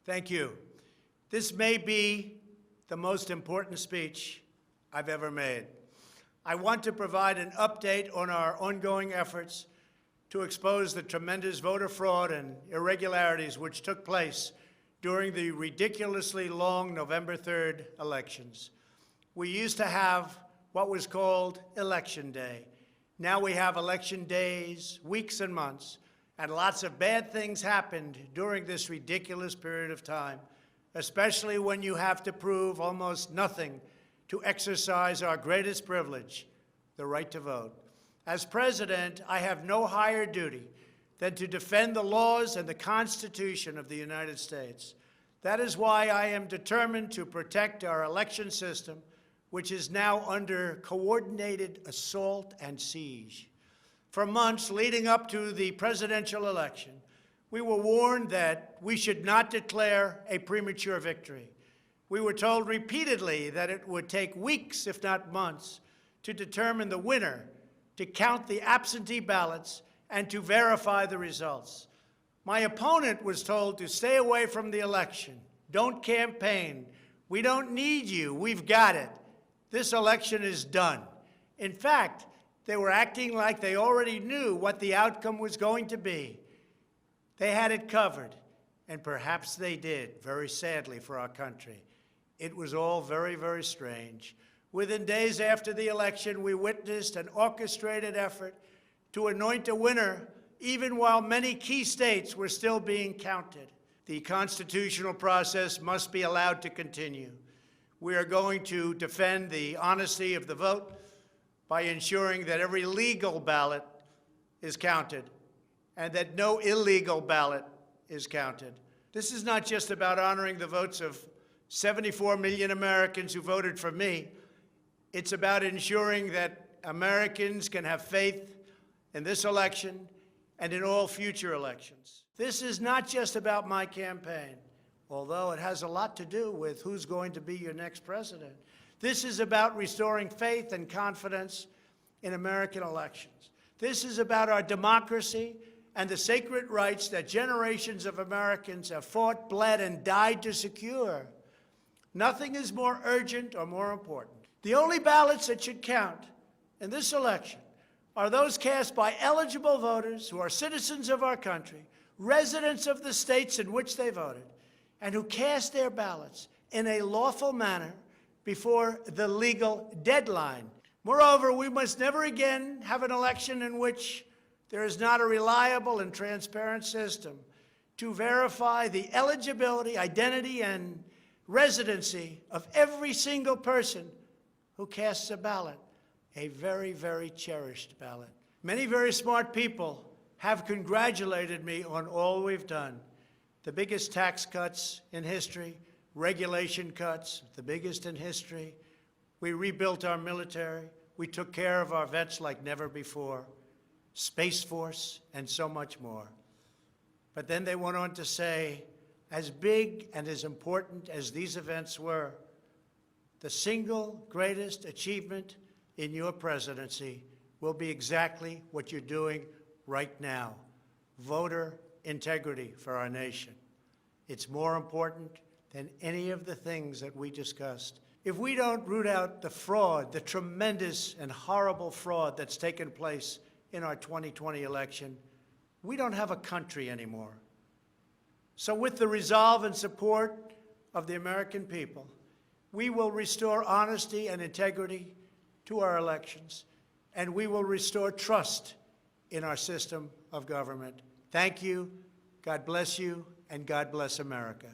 Thank you. This may be the most important speech I've ever made. I want to provide an update on our ongoing efforts to expose the tremendous voter fraud and irregularities which took place during the ridiculously long November 3rd elections. We used to have what was called Election Day. Now we have election days, weeks and months, and lots of bad things happened during this ridiculous period of time, especially when you have to prove almost nothing to exercise our greatest privilege, the right to vote. As president, I have no higher duty than to defend the laws and the Constitution of the United States. That is why I am determined to protect our election system, which is now under coordinated assault and siege. For months leading up to the presidential election, we were warned that we should not declare a premature victory. We were told repeatedly that it would take weeks, if not months, to determine the winner, to count the absentee ballots, and to verify the results. My opponent was told to stay away from the election. Don't campaign. We don't need you. We've got it. This election is done. In fact, they were acting like they already knew what the outcome was going to be. They had it covered, and perhaps they did, very sadly for our country. It was all very, very strange. Within days after the election, we witnessed an orchestrated effort to anoint a winner, even while many key states were still being counted. The constitutional process must be allowed to continue. We are going to defend the honesty of the vote by ensuring that every legal ballot is counted and that no illegal ballot is counted. This is not just about honoring the votes of 74 million Americans who voted for me. It's about ensuring that Americans can have faith in this election and in all future elections. This is not just about my campaign, although it has a lot to do with who's going to be your next president. This is about restoring faith and confidence in American elections. This is about our democracy and the sacred rights that generations of Americans have fought, bled, and died to secure. Nothing is more urgent or more important. The only ballots that should count in this election are those cast by eligible voters who are citizens of our country, residents of the states in which they voted, and who cast their ballots in a lawful manner before the legal deadline. Moreover, we must never again have an election in which there is not a reliable and transparent system to verify the eligibility, identity, and residency of every single person who casts a ballot, a very, very cherished ballot. Many very smart people have congratulated me on all we've done. The biggest tax cuts in history, regulation cuts, the biggest in history. We rebuilt our military. We took care of our vets like never before. Space Force, and so much more. But then they went on to say, as big and as important as these events were, the single greatest achievement in your presidency will be exactly what you're doing right now, voter integrity for our nation. It's more important than any of the things that we discussed. If we don't root out the fraud, the tremendous and horrible fraud that's taken place in our 2020 election, we don't have a country anymore. So with the resolve and support of the American people, we will restore honesty and integrity to our elections, and we will restore trust in our system of government. Thank you, God bless you, and God bless America.